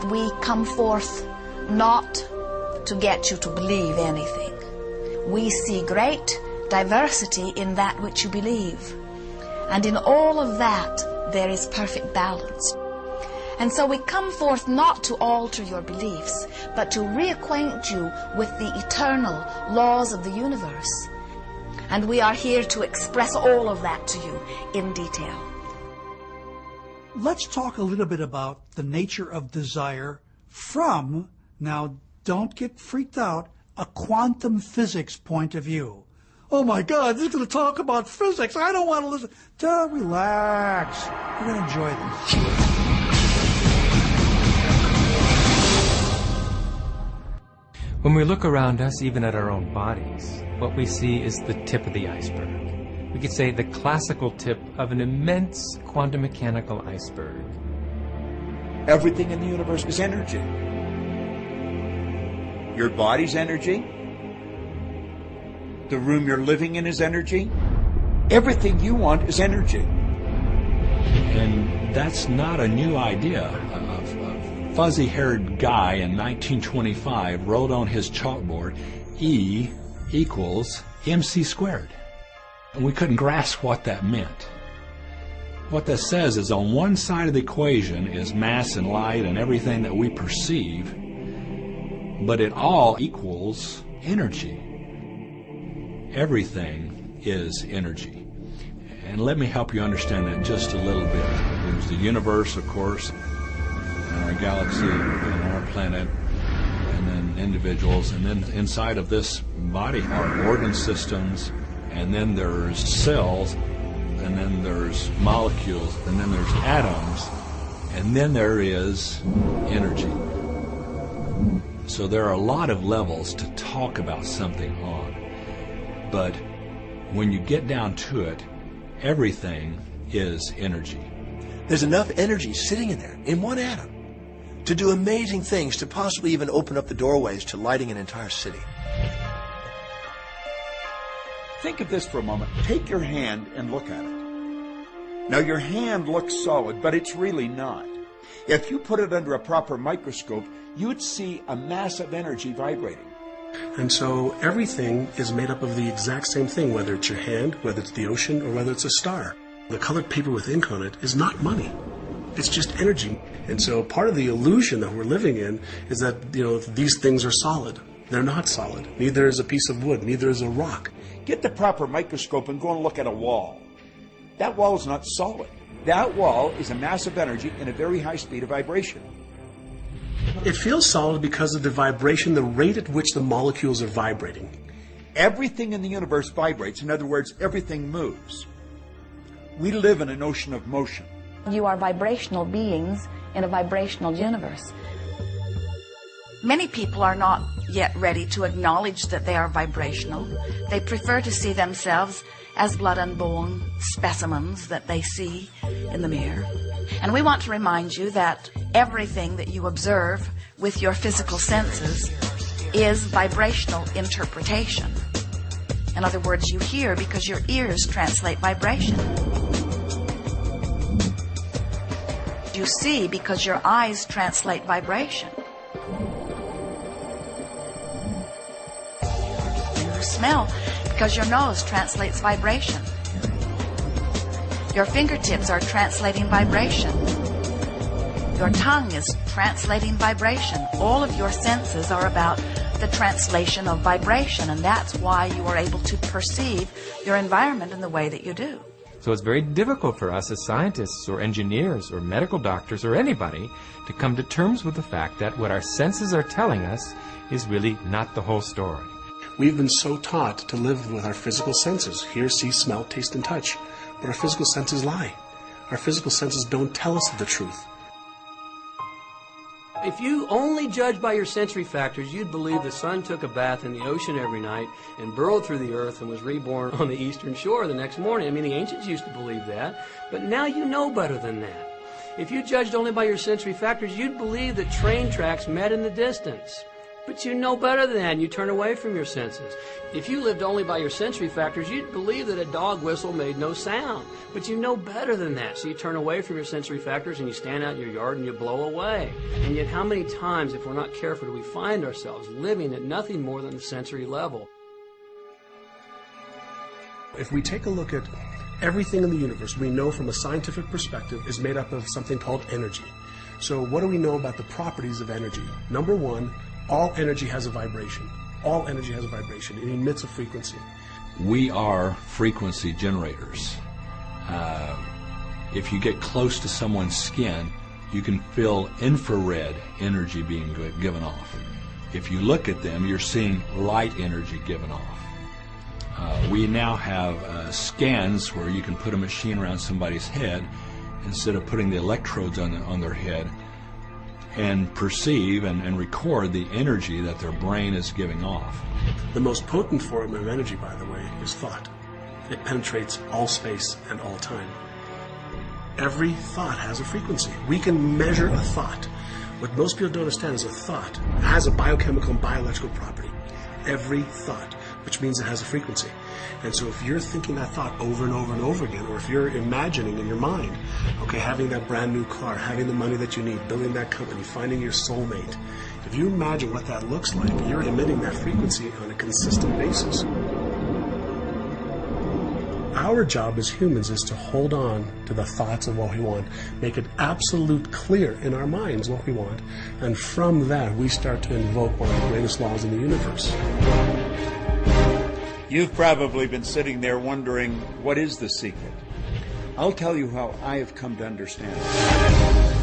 we come forth not to get you to believe anything. We see great diversity in that which you believe. And in all of that, there is perfect balance. And so we come forth not to alter your beliefs, but to reacquaint you with the eternal laws of the universe. And we are here to express all of that to you in detail. Let's talk a little bit about the nature of desire from, now don't get freaked out, a quantum physics point of view. Oh my God, this is going to talk about physics. I don't want to listen. Relax. We're going to enjoy this. When we look around us, even at our own bodies, what we see is the tip of the iceberg. We could say the classical tip of an immense quantum mechanical iceberg. Everything in the universe is energy. Your body's energy. The room you're living in is energy. Everything you want is energy. And that's not a new idea. A fuzzy-haired guy in 1925 wrote on his chalkboard, E equals mc squared. And we couldn't grasp what that meant. What that says is on one side of the equation is mass and light and everything that we perceive, but it all equals energy. Everything is energy. And let me help you understand that just a little bit. There's the universe, of course, and our galaxy, and our planet, and then individuals, and then inside of this body are organ systems, and then there's cells, and then there's molecules, and then there's atoms, and then there is energy. So there are a lot of levels to talk about something on. But when you get down to it, everything is energy. There's enough energy sitting in there, in one atom, to do amazing things, to possibly even open up the doorways to lighting an entire city. Think of this for a moment. Take your hand and look at it. Now your hand looks solid, but it's really not. If you put it under a proper microscope, you'd see a mass of energy vibrating. And so everything is made up of the exact same thing, whether it's your hand, whether it's the ocean, or whether it's a star. The colored paper with ink on it is not money. It's just energy. And so part of the illusion that we're living in is that, these things are solid. They're not solid. Neither is a piece of wood. Neither is a rock. Get the proper microscope and go and look at a wall. That wall is not solid. That wall is a mass of energy in a very high speed of vibration. It feels solid because of the vibration, the rate at which the molecules are vibrating. Everything in the universe vibrates. In other words, everything moves. We live in an ocean of motion. You are vibrational beings in a vibrational universe. Many people are not yet ready to acknowledge that they are vibrational. They prefer to see themselves as blood and bone specimens that they see in the mirror. And we want to remind you that everything that you observe with your physical senses is vibrational interpretation. In other words, you hear because your ears translate vibration. You see because your eyes translate vibration. You smell because your nose translates vibration. Your fingertips are translating vibration. Your tongue is translating vibration. All of your senses are about the translation of vibration, and that's why you are able to perceive your environment in the way that you do. So it's very difficult for us as scientists or engineers or medical doctors or anybody to come to terms with the fact that what our senses are telling us is really not the whole story. We've been so taught to live with our physical senses, hear, see, smell, taste, and touch. But our physical senses lie. Our physical senses don't tell us the truth. If you only judge by your sensory factors, you'd believe the sun took a bath in the ocean every night and burrowed through the earth and was reborn on the eastern shore the next morning. I mean, the ancients used to believe that, but now you know better than that. If you judged only by your sensory factors, you'd believe that train tracks met in the distance. But you know better than that, and you turn away from your senses. If you lived only by your sensory factors, you'd believe that a dog whistle made no sound. But you know better than that, so you turn away from your sensory factors and you stand out in your yard and you blow away. And yet how many times, if we're not careful, do we find ourselves living at nothing more than the sensory level? If we take a look at everything in the universe, we know from a scientific perspective is made up of something called energy. So what do we know about the properties of energy? Number one, all energy has a vibration. All energy has a vibration. It emits a frequency. We are frequency generators. If you get close to someone's skin, you can feel infrared energy being given off. If you look at them, you're seeing light energy given off. We now have scans where you can put a machine around somebody's head instead of putting the electrodes on their head, and perceive and record the energy that their brain is giving off. The most potent form of energy, by the way, is thought. It penetrates all space and all time. Every thought has a frequency. We can measure a thought. What most people don't understand is a thought has a biochemical and bioelectrical property. Every thought, which means it has a frequency. And so if you're thinking that thought over and over and over again, or if you're imagining in your mind, okay, having that brand new car, having the money that you need, building that company, finding your soulmate, if you imagine what that looks like, you're emitting that frequency on a consistent basis. Our job as humans is to hold on to the thoughts of what we want, make it absolute clear in our minds what we want, and from that we start to invoke one of the greatest laws in the universe. You've probably been sitting there wondering, what is the secret? I'll tell you how I have come to understand it.